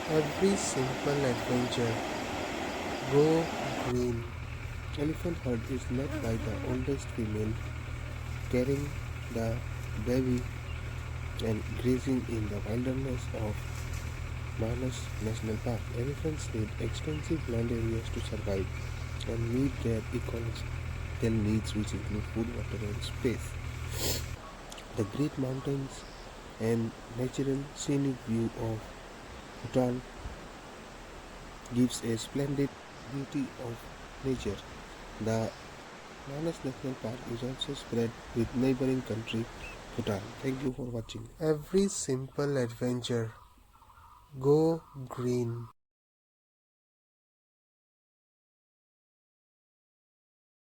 Every simple adventure. Go green. Elephant herd is led by the oldest female carrying the baby and grazing in the wilderness of Manas National Park. Elephants need extensive land areas to survive and meet their ecological needs, which include food, water, and space. The great mountains and natural scenic view of Bhutan gives a splendid beauty of nature. The Manas National Park is also spread with neighboring country Bhutan. Thank you for watching. Every simple adventure. Go green.